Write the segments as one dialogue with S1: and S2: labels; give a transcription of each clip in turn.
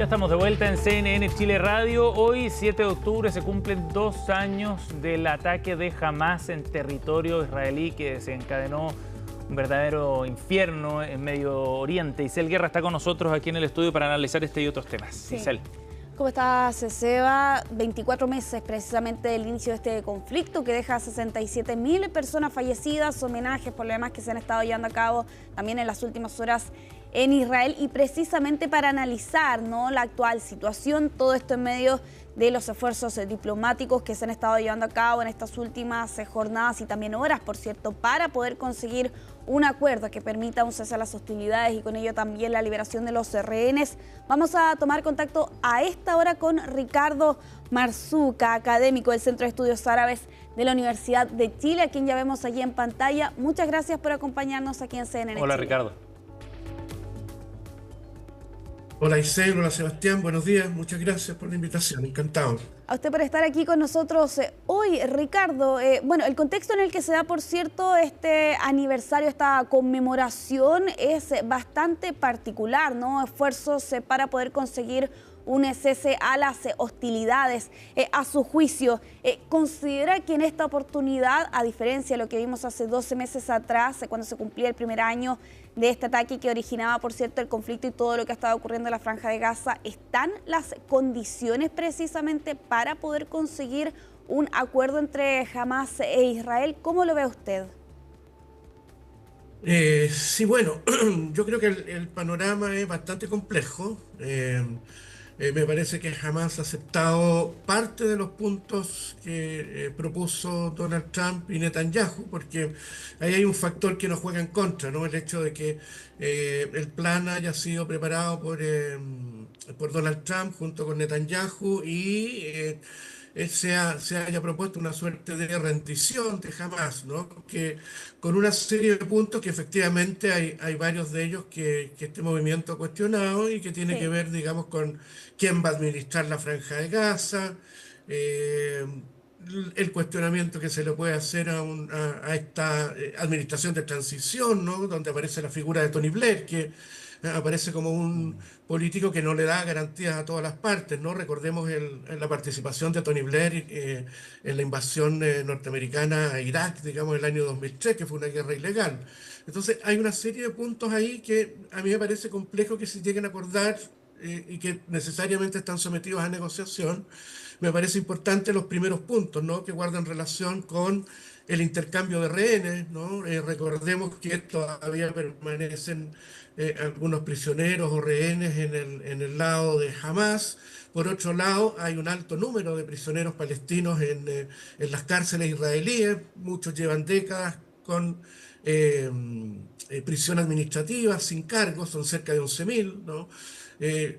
S1: Ya estamos de vuelta en CNN Chile Radio. Hoy, 7 de octubre, se cumplen 2 años del ataque de Hamás en territorio israelí que desencadenó un verdadero infierno en Medio Oriente. Isel Guerra está con nosotros aquí en el estudio para analizar este y otros temas.
S2: Sí.
S1: Isel.
S2: ¿Cómo estás, Seba? 24 meses precisamente del inicio de este conflicto que deja a 67.000 personas fallecidas, homenajes por lo demás que se han estado llevando a cabo también en las últimas horas en Israel, y precisamente para analizar, ¿no?, la actual situación, todo esto en medio de los esfuerzos diplomáticos que se han estado llevando a cabo en estas últimas jornadas y también horas, por cierto, para poder conseguir un acuerdo que permita un cese a las hostilidades y con ello también la liberación de los rehenes. Vamos a tomar contacto a esta hora con Ricardo Marzuca, académico del Centro de Estudios Árabes de la Universidad de Chile, a quien ya vemos allí en pantalla. Muchas gracias por acompañarnos aquí en CNN
S1: Hola,
S2: Chile.
S1: Ricardo.
S3: Hola Isel, hola Sebastián, buenos días, muchas gracias por la invitación, encantado.
S2: A usted por estar aquí con nosotros hoy, Ricardo. Bueno, el contexto en el que se da, por cierto, este aniversario, esta conmemoración es bastante particular, ¿no? Esfuerzos para poder conseguir un cese a las hostilidades. A su juicio, ¿considera que en esta oportunidad, a diferencia de lo que vimos hace 12 meses atrás, cuando se cumplía el primer año de este ataque que originaba, por cierto, el conflicto y todo lo que ha estado ocurriendo en la Franja de Gaza, están las condiciones precisamente para poder conseguir un acuerdo entre Hamás e Israel? ¿Cómo lo ve usted?
S3: Sí, bueno, yo creo que el panorama es bastante complejo. Me parece que jamás ha aceptado parte de los puntos que propuso Donald Trump y Netanyahu, porque ahí hay un factor que nos juega en contra, ¿no? El hecho de que el plan haya sido preparado por Donald Trump junto con Netanyahu y se haya propuesto una suerte de rendición de Hamás, ¿no? Que con una serie de puntos que efectivamente hay varios de ellos que este movimiento ha cuestionado y que tiene
S2: Sí.
S3: que ver, digamos, con quién va a administrar la Franja de Gaza, eh, el cuestionamiento que se le puede hacer a esta administración de transición, ¿no? Donde aparece la figura de Tony Blair, que aparece como un político que no le da garantías a todas las partes, ¿no? Recordemos la participación de Tony Blair en la invasión norteamericana a Irak, digamos, el año 2003, que fue una guerra ilegal. Entonces, hay una serie de puntos ahí que a mí me parece complejo que se lleguen a acordar y que necesariamente están sometidos a negociación. Me parece importante los primeros puntos, ¿no?, que guardan relación con el intercambio de rehenes, ¿no? Recordemos que todavía permanecen algunos prisioneros o rehenes en el lado de Hamás. Por otro lado, hay un alto número de prisioneros palestinos en las cárceles israelíes. Muchos llevan décadas con eh, prisión administrativa sin cargos, son cerca de 11.000, ¿no?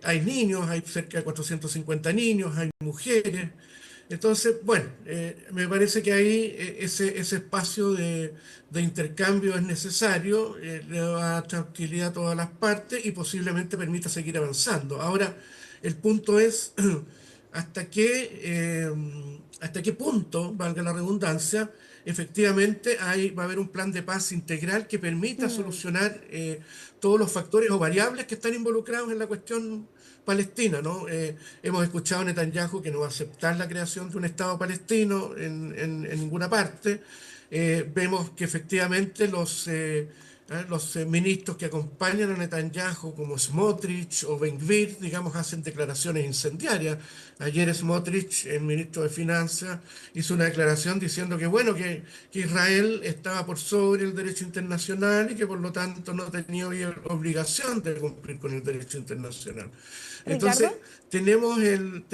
S3: Hay niños, hay cerca de 450 niños, hay mujeres. Entonces, bueno, me parece que ahí ese espacio de intercambio es necesario, le da tranquilidad a todas las partes y posiblemente permita seguir avanzando. Ahora, el punto es hasta qué punto, valga la redundancia, efectivamente va a haber un plan de paz integral que permita solucionar todos los factores o variables que están involucrados en la cuestión palestina, ¿no? Hemos escuchado a Netanyahu que no va a aceptar la creación de un Estado palestino en ninguna parte. Vemos que efectivamente los ministros que acompañan a Netanyahu, como Smotrich o Ben-Gvir, digamos, hacen declaraciones incendiarias. Ayer Smotrich, el ministro de Finanzas, hizo una declaración diciendo que, bueno, que Israel estaba por sobre el derecho internacional y que por lo tanto no tenía obligación de cumplir con el derecho internacional. Entonces,
S2: Ricardo.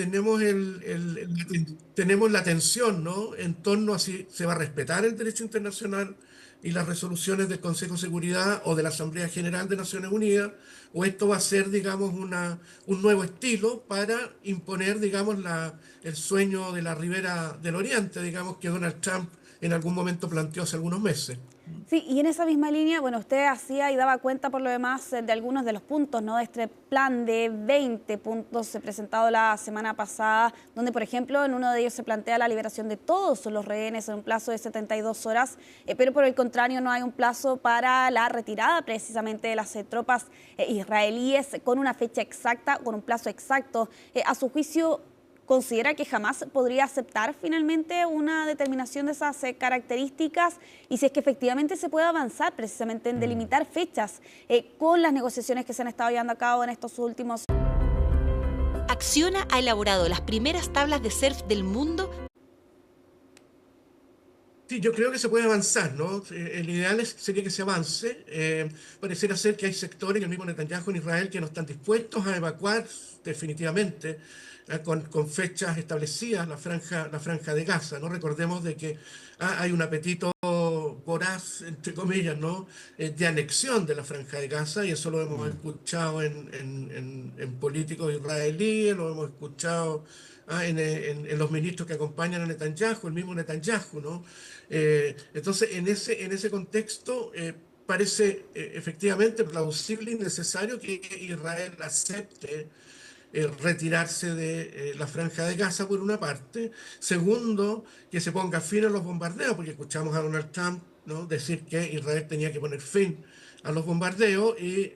S3: tenemos la tensión, ¿no?, en torno a si se va a respetar el derecho internacional y las resoluciones del Consejo de Seguridad o de la Asamblea General de Naciones Unidas, o esto va a ser, digamos, un nuevo estilo para imponer, digamos, el sueño de la ribera del Oriente, digamos, que Donald Trump en algún momento planteó hace algunos meses.
S2: Sí, y en esa misma línea, bueno, usted hacía y daba cuenta por lo demás de algunos de los puntos, ¿no? De este plan de 20 puntos presentado la semana pasada, donde, por ejemplo, en uno de ellos se plantea la liberación de todos los rehenes en un plazo de 72 horas, pero por el contrario no hay un plazo para la retirada precisamente de las tropas israelíes con una fecha exacta, con un plazo exacto. A su juicio, ¿considera que jamás podría aceptar finalmente una determinación de esas características? Y si es que efectivamente se puede avanzar precisamente en delimitar fechas con las negociaciones que se han estado llevando a cabo en estos últimos.
S4: Acciona ha elaborado las primeras tablas de surf del mundo.
S3: Sí, yo creo que se puede avanzar, ¿no? El ideal sería que se avance. Pareciera ser que hay sectores, el mismo Netanyahu en Israel, que no están dispuestos a evacuar definitivamente con fechas establecidas la franja de Gaza, ¿no? Recordemos de que hay un apetito voraz, entre comillas, ¿no? De anexión de la franja de Gaza, y eso lo hemos escuchado en políticos israelíes, lo hemos escuchado en los ministros que acompañan a Netanyahu, el mismo Netanyahu, ¿no? Entonces, en ese contexto, parece efectivamente plausible y necesario que Israel acepte retirarse de la franja de Gaza por una parte. Segundo, que se ponga fin a los bombardeos, porque escuchamos a Donald Trump, ¿no?, decir que Israel tenía que poner fin a los bombardeos, y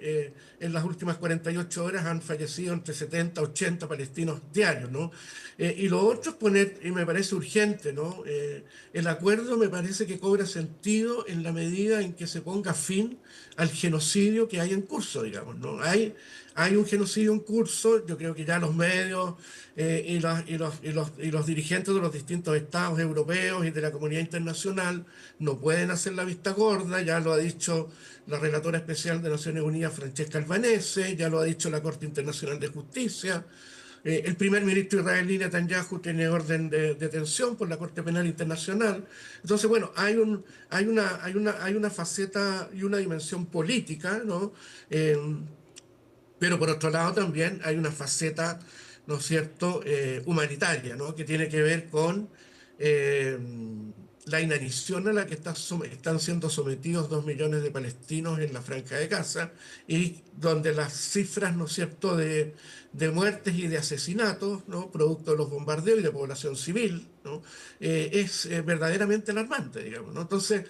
S3: en las últimas 48 horas han fallecido entre 70 y 80 palestinos diarios, ¿no? Y lo otro es poner, y me parece urgente, ¿no? El acuerdo me parece que cobra sentido en la medida en que se ponga fin al genocidio que hay en curso, digamos, ¿no? Hay un genocidio en curso. Yo creo que ya los medios y los dirigentes de los distintos estados europeos y de la comunidad internacional no pueden hacer la vista gorda. Ya lo ha dicho la relatora especial de Naciones Unidas, Francesca Albanese, ya lo ha dicho la Corte Internacional de Justicia. El primer ministro israelí, Netanyahu, tiene orden de detención por la Corte Penal Internacional. Entonces, bueno, hay una faceta y una dimensión política, ¿no? Pero por otro lado también hay una faceta, ¿no es cierto?, humanitaria, ¿no?, que tiene que ver con eh, la inanición a la que están siendo sometidos 2 millones de palestinos en la Franja de Gaza, y donde las cifras, ¿no es cierto?, de muertes y de asesinatos, ¿no?, producto de los bombardeos y de población civil, ¿no?, es verdaderamente alarmante, digamos, ¿no? Entonces,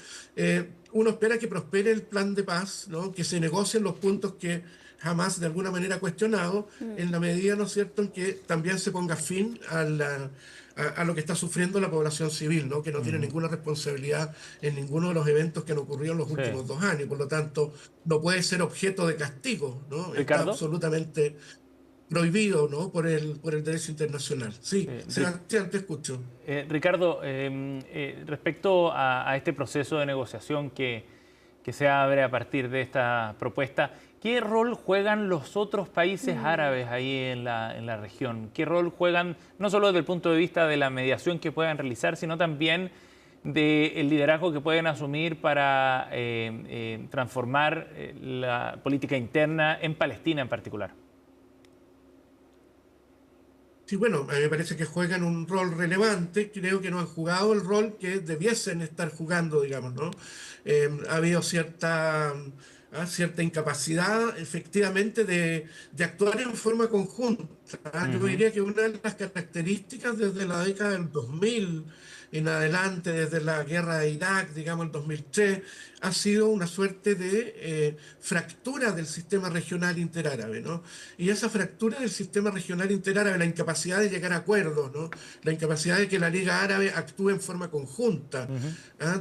S3: uno espera que prospere el plan de paz, ¿no?, que se negocien los puntos que jamás de alguna manera cuestionado, en la medida, ¿no es cierto?, en que también se ponga fin a lo que está sufriendo la población civil, ¿no?, que no tiene ninguna responsabilidad en ninguno de los eventos que han ocurrido en los últimos 2 años. Por lo tanto, no puede ser objeto de castigo, ¿no? Está
S1: Ricardo.
S3: absolutamente prohibido, ¿no?, por el derecho internacional. Sí, Sebastián, te escucho.
S1: Ricardo, respecto a este proceso de negociación que se abre a partir de esta propuesta, ¿qué rol juegan los otros países árabes ahí en la región? ¿Qué rol juegan, no solo desde el punto de vista de la mediación que puedan realizar, sino también del liderazgo que pueden asumir para transformar la política interna en Palestina en particular?
S3: Sí, bueno, a mí me parece que juegan un rol relevante. Creo que no han jugado el rol que debiesen estar jugando, digamos, ¿no? Ha habido cierta incapacidad, efectivamente, de actuar en forma conjunta. Yo diría que una de las características desde la década del 2000 en adelante, desde la guerra de Irak, digamos, el 2003, ha sido una suerte de fractura del sistema regional interárabe, ¿no? Y esa fractura del sistema regional interárabe, la incapacidad de llegar a acuerdos, ¿no?, la incapacidad de que la Liga Árabe actúe en forma conjunta,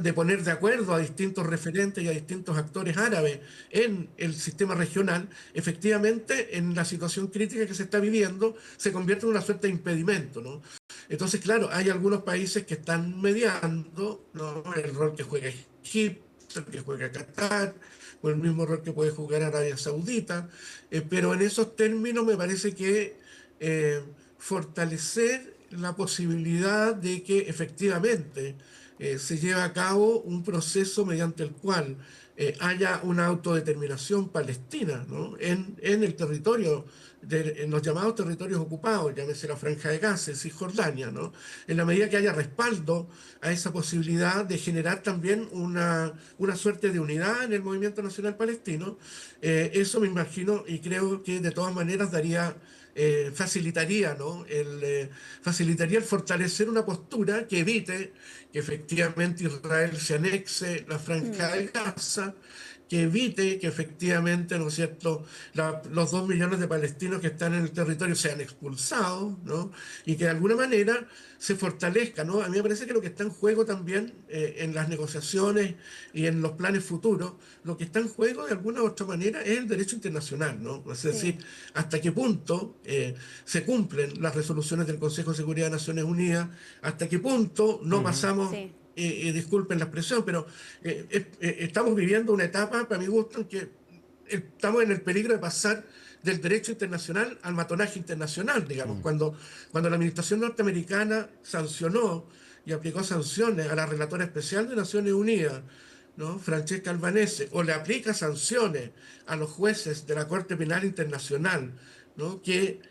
S3: de poner de acuerdo a distintos referentes y a distintos actores árabes en el sistema regional, efectivamente, en la situación crítica que se está viviendo, se convierte en una suerte de impedimento, ¿no? Entonces, claro, hay algunos países que están mediando, ¿no?, el rol que juega Egipto, el que juega Qatar, o el mismo rol que puede jugar Arabia Saudita, pero en esos términos me parece que fortalecer la posibilidad de que efectivamente se lleve a cabo un proceso mediante el cual haya una autodeterminación palestina, ¿no? en el territorio, en los llamados territorios ocupados, llámese la Franja de Gaza, Cisjordania, ¿no? En la medida que haya respaldo a esa posibilidad de generar también una suerte de unidad en el movimiento nacional palestino, eso me imagino y creo que de todas maneras daría... facilitaría, ¿no? Facilitaría el fortalecer una postura que evite que efectivamente Israel se anexe la Franja de Gaza, que evite que efectivamente, ¿no es cierto?, los 2 millones de palestinos que están en el territorio sean expulsados, ¿no? Y que de alguna manera se fortalezca, ¿no? A mí me parece que lo que está en juego también en las negociaciones y en los planes futuros, lo que está en juego de alguna u otra manera es el derecho internacional, ¿no? Es decir, hasta qué punto se cumplen las resoluciones del Consejo de Seguridad de Naciones Unidas, hasta qué punto no pasamos... disculpen la expresión, pero estamos viviendo una etapa, para mi gusto, en que estamos en el peligro de pasar del derecho internacional al matonaje internacional, digamos. Cuando la administración norteamericana sancionó y aplicó sanciones a la relatora especial de Naciones Unidas, ¿no?, Francesca Albanese, o le aplica sanciones a los jueces de la Corte Penal Internacional, ¿no?, que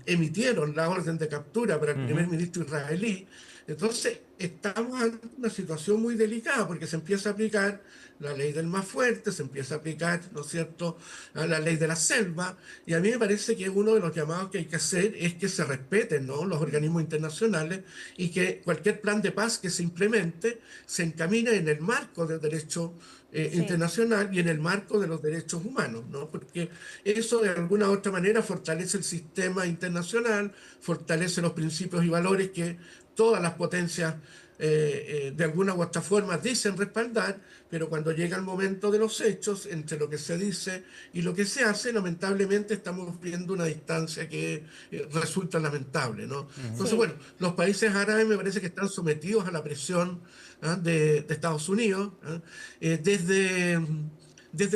S3: emitieron la orden de captura para el primer ministro israelí. Entonces, estamos en una situación muy delicada porque se empieza a aplicar la ley del más fuerte, se empieza a aplicar, ¿no es cierto?, la ley de la selva, y a mí me parece que uno de los llamados que hay que hacer es que se respeten, ¿no?, los organismos internacionales y que cualquier plan de paz que se implemente se encamine en el marco del derecho internacional y en el marco de los derechos humanos, ¿no? Porque eso de alguna u otra manera fortalece el sistema internacional, fortalece los principios y valores que todas las potencias de alguna u otra forma dicen respaldar, pero cuando llega el momento de los hechos, entre lo que se dice y lo que se hace, lamentablemente estamos viendo una distancia que resulta lamentable, ¿no? Entonces, bueno, los países árabes me parece que están sometidos a la presión de Estados Unidos. Desde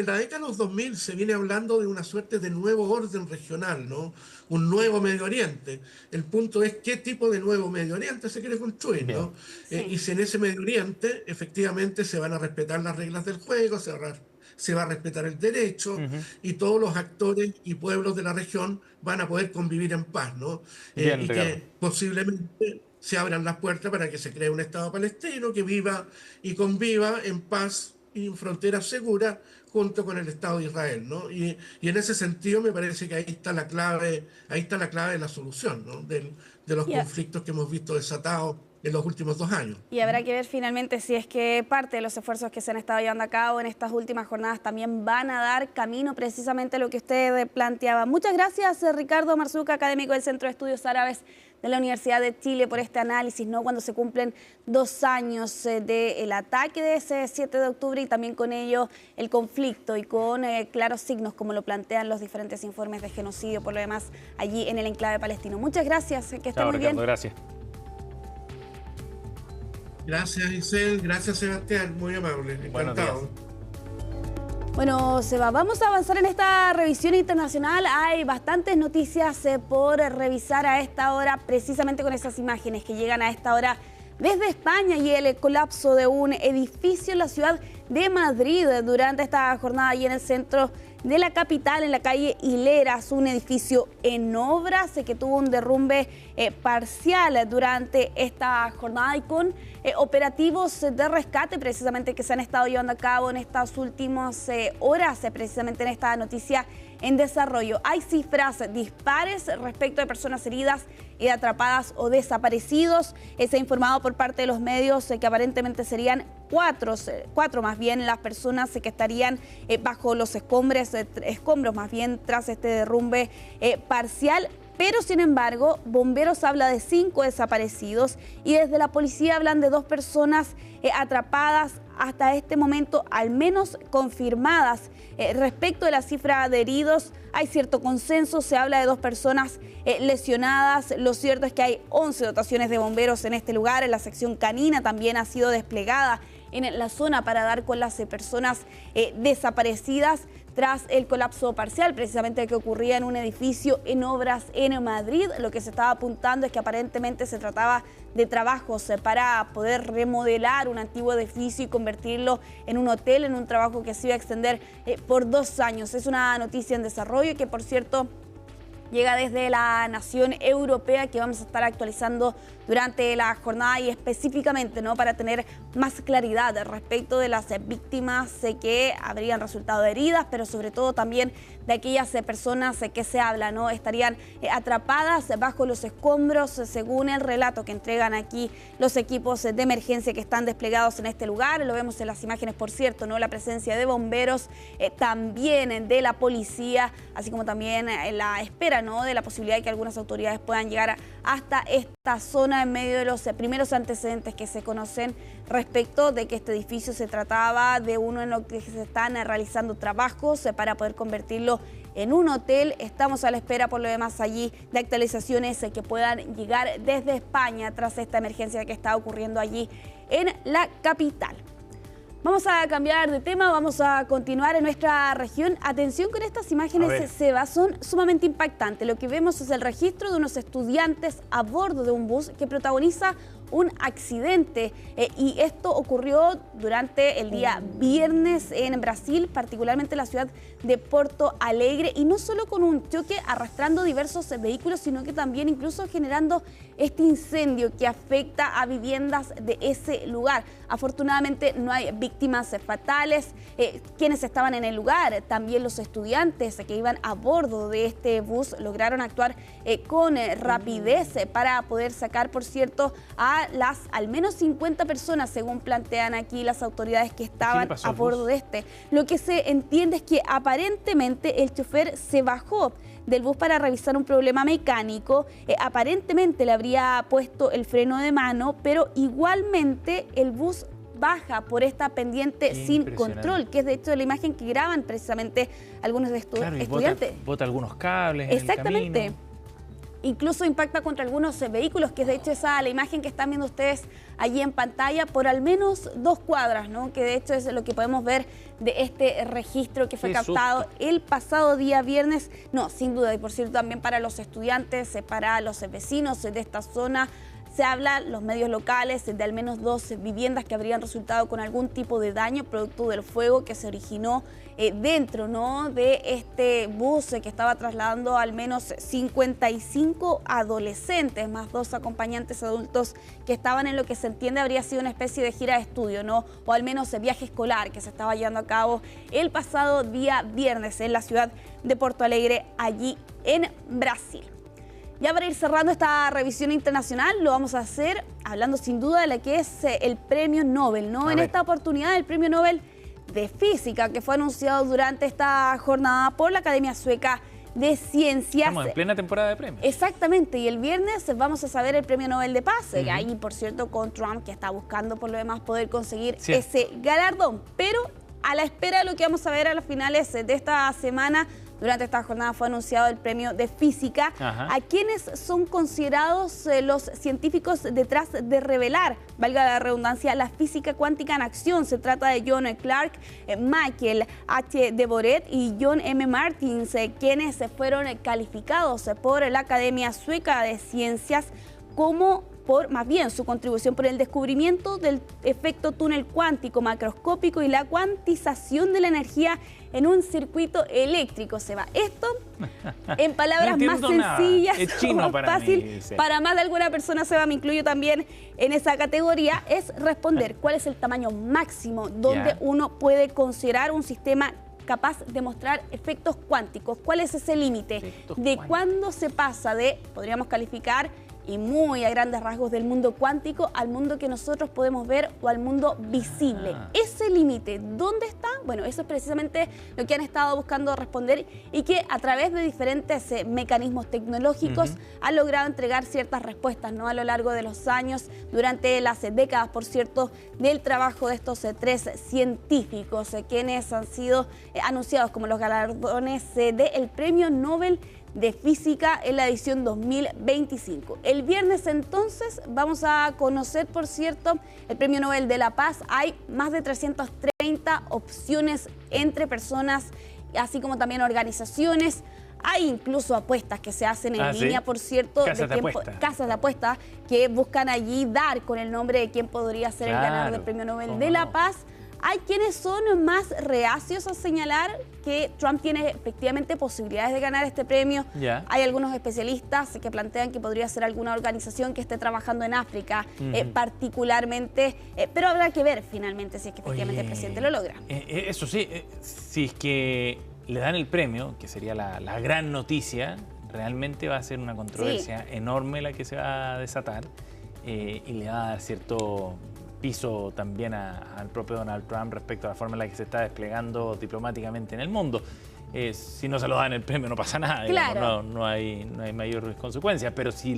S3: la década de los 2000 se viene hablando de una suerte de nuevo orden regional, ¿no? Un nuevo Medio Oriente. El punto es qué tipo de nuevo Medio Oriente se quiere construir, ¿no? Y si en ese Medio Oriente efectivamente se van a respetar las reglas del juego, se va a respetar el derecho y todos los actores y pueblos de la región van a poder convivir en paz, ¿no? Y que posiblemente se abran las puertas para que se cree un Estado palestino que viva y conviva en paz y en frontera segura junto con el Estado de Israel, ¿no? Y en ese sentido me parece que ahí está la clave de la solución, ¿no?, de los conflictos que hemos visto desatados en los últimos 2 años.
S2: Y habrá que ver finalmente si es que parte de los esfuerzos que se han estado llevando a cabo en estas últimas jornadas también van a dar camino precisamente a lo que usted planteaba. Muchas gracias, Ricardo Marzuca, académico del Centro de Estudios Árabes de la Universidad de Chile, por este análisis, ¿no?, cuando se cumplen 2 años del ataque de ese 7 de octubre y también con ello el conflicto y con claros signos como lo plantean los diferentes informes de genocidio por lo demás allí en el enclave palestino. Muchas gracias, que esté muy bien.
S1: Gracias.
S3: Gracias, Isel, gracias, Sebastián, muy amable, encantado.
S2: Bueno, Seba, vamos a avanzar en esta revisión internacional. Hay bastantes noticias por revisar a esta hora, precisamente con esas imágenes que llegan a esta hora desde España y el colapso de un edificio en la ciudad de Madrid durante esta jornada allí en el centro de la capital, en la calle Hileras, un edificio en obras que tuvo un derrumbe parcial durante esta jornada y con operativos de rescate precisamente que se han estado llevando a cabo en estas últimas horas, precisamente en esta noticia en desarrollo. Hay cifras dispares respecto de personas heridas y atrapadas o desaparecidos. Se ha informado por parte de los medios que aparentemente serían cuatro más bien las personas que estarían bajo los escombros más bien tras este derrumbe parcial. Pero, sin embargo, bomberos habla de 5 desaparecidos y desde la policía hablan de 2 personas atrapadas hasta este momento, al menos confirmadas. Respecto de la cifra de heridos, hay cierto consenso, se habla de 2 personas lesionadas. Lo cierto es que hay 11 dotaciones de bomberos en este lugar, la sección canina también ha sido desplegada en la zona para dar con las personas desaparecidas tras el colapso parcial, precisamente que ocurría en un edificio en obras en Madrid. Lo que se estaba apuntando es que aparentemente se trataba de trabajos para poder remodelar un antiguo edificio y convertirlo en un hotel, en un trabajo que se iba a extender por 2 años. Es una noticia en desarrollo que, por cierto, llega desde la nación europea, que vamos a estar actualizando durante la jornada y específicamente, ¿no?, para tener más claridad respecto de las víctimas que habrían resultado heridas, pero sobre todo también de aquellas personas que se habla, ¿no?, estarían atrapadas bajo los escombros, según el relato que entregan aquí los equipos de emergencia que están desplegados en este lugar. Lo vemos en las imágenes, por cierto, ¿no?, la presencia de bomberos, también de la policía, así como también la espera, ¿no?, de la posibilidad de que algunas autoridades puedan llegar hasta esta zona en medio de los primeros antecedentes que se conocen respecto de que este edificio se trataba de uno en lo que se están realizando trabajos para poder convertirlo en un hotel. Estamos a la espera, por lo demás, allí de actualizaciones que puedan llegar desde España tras esta emergencia que está ocurriendo allí en la capital. Vamos a cambiar de tema, vamos a continuar en nuestra región. Atención con estas imágenes, Seba, son sumamente impactantes. Lo que vemos es el registro de unos estudiantes a bordo de un bus que protagoniza un accidente y esto ocurrió durante el día viernes en Brasil, particularmente en la ciudad de Porto Alegre, y no solo con un choque arrastrando diversos vehículos, sino que también incluso generando este incendio que afecta a viviendas de ese lugar. Afortunadamente no hay víctimas fatales. Quienes estaban en el lugar, también los estudiantes que iban a bordo de este bus, lograron actuar con rapidez para poder sacar, por cierto, a las al menos 50 personas, según plantean aquí las autoridades que estaban a bordo de este. Lo que se entiende es que aparentemente el chofer se bajó del bus para revisar un problema mecánico. Aparentemente le habría puesto el freno de mano, pero igualmente el bus baja por esta pendiente sin control, que es de hecho la imagen que graban precisamente algunos estudiantes.
S1: Bota algunos cables.
S2: Exactamente.
S1: En el camino.
S2: Incluso impacta contra algunos vehículos, que es de hecho esa la imagen que están viendo ustedes allí en pantalla, por al menos 2 cuadras, ¿no?, que de hecho es lo que podemos ver de este registro que fue captado el pasado día viernes. No, sin duda, y por cierto también para los estudiantes, para los vecinos de esta zona. Se habla, los medios locales, de al menos 2 viviendas que habrían resultado con algún tipo de daño producto del fuego que se originó dentro, ¿no?, de este bus que estaba trasladando al menos 55 adolescentes, más 2 acompañantes adultos que estaban en lo que se entiende habría sido una especie de gira de estudio, ¿no?, o al menos viaje escolar que se estaba llevando a cabo el pasado día viernes en la ciudad de Porto Alegre, allí en Brasil. Ya para ir cerrando esta revisión internacional, lo vamos a hacer hablando sin duda de la que es el premio Nobel, ¿no? En esta oportunidad, el premio Nobel de Física, que fue anunciado durante esta jornada por la Academia Sueca de Ciencias.
S1: Estamos en plena temporada de premios.
S2: Exactamente, y el viernes vamos a saber el premio Nobel de Paz, y ahí, por cierto, con Trump, que está buscando por lo demás poder conseguir ese galardón. Pero a la espera de lo que vamos a ver a las finales de esta semana, durante esta jornada fue anunciado el premio de Física. A quienes son considerados los científicos detrás de revelar, valga la redundancia, la física cuántica en acción. Se trata de John Clark, Michael H. Deboret y John M. Martins, quienes fueron calificados por la Academia Sueca de Ciencias como más bien su contribución por el descubrimiento del efecto túnel cuántico macroscópico y la cuantización de la energía en un circuito eléctrico. Seba, esto en palabras más sencillas,
S1: es chino
S2: más fácil, para más de alguna persona, Seba, me incluyo también en esa categoría, es responder cuál es el tamaño máximo donde uno puede considerar un sistema capaz de mostrar efectos cuánticos. ¿Cuál es ese límite de cuándo se pasa de, podríamos calificar, y muy a grandes rasgos, del mundo cuántico al mundo que nosotros podemos ver o al mundo visible? Ese límite, ¿dónde está? Bueno, eso es precisamente lo que han estado buscando responder y que a través de diferentes mecanismos tecnológicos han logrado entregar ciertas respuestas, ¿no?, a lo largo de los años, durante las décadas, por cierto, del trabajo de estos 3 científicos, quienes han sido anunciados como los galardones del Premio Nobel de Física en la edición 2025. El viernes entonces vamos a conocer, por cierto, el Premio Nobel de la Paz. Hay más de 330 opciones entre personas, así como también organizaciones. Hay incluso apuestas que se hacen en línea, por cierto, casas de apuestas que buscan allí dar con el nombre de quién podría ser el ganador del Premio Nobel de la Paz. Hay quienes son más reacios a señalar que Trump tiene efectivamente posibilidades de ganar este premio. Hay algunos especialistas que plantean que podría ser alguna organización que esté trabajando en África particularmente, pero habrá que ver finalmente si es que efectivamente el presidente lo logra.
S1: Eso sí, si es que le dan el premio, que sería la gran noticia, realmente va a ser una controversia enorme la que se va a desatar y le va a dar cierto piso también al propio Donald Trump respecto a la forma en la que se está desplegando diplomáticamente en el mundo. Si no se lo dan el premio no pasa nada, digamos, no hay mayores consecuencias, pero si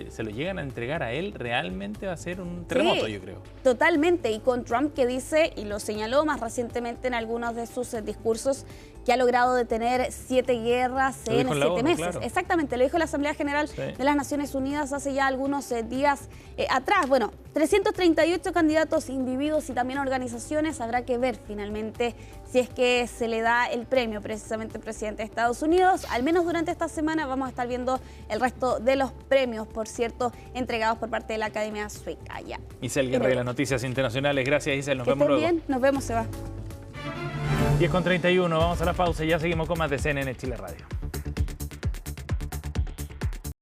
S1: se lo llegan a entregar a él, realmente va a ser un terremoto, yo creo.
S2: Totalmente, y con Trump que dice, y lo señaló más recientemente en algunos de sus discursos, que ha logrado detener 7 guerras en 7 meses. Claro. Exactamente, lo dijo la Asamblea General de las Naciones Unidas hace ya algunos días atrás. Bueno, 338 candidatos, individuos y también organizaciones. Habrá que ver finalmente si es que se le da el premio precisamente al presidente de Estados Unidos. Al menos durante esta semana vamos a estar viendo el resto de los premios, por cierto, entregados por parte de la Academia Sueca.
S1: Isel Guerra de las Noticias Internacionales. Gracias, Isel. Nos vemos luego.
S2: Bien, nos vemos, Seba.
S1: 10:31, vamos a la pausa y ya seguimos con más de CNN Chile Radio.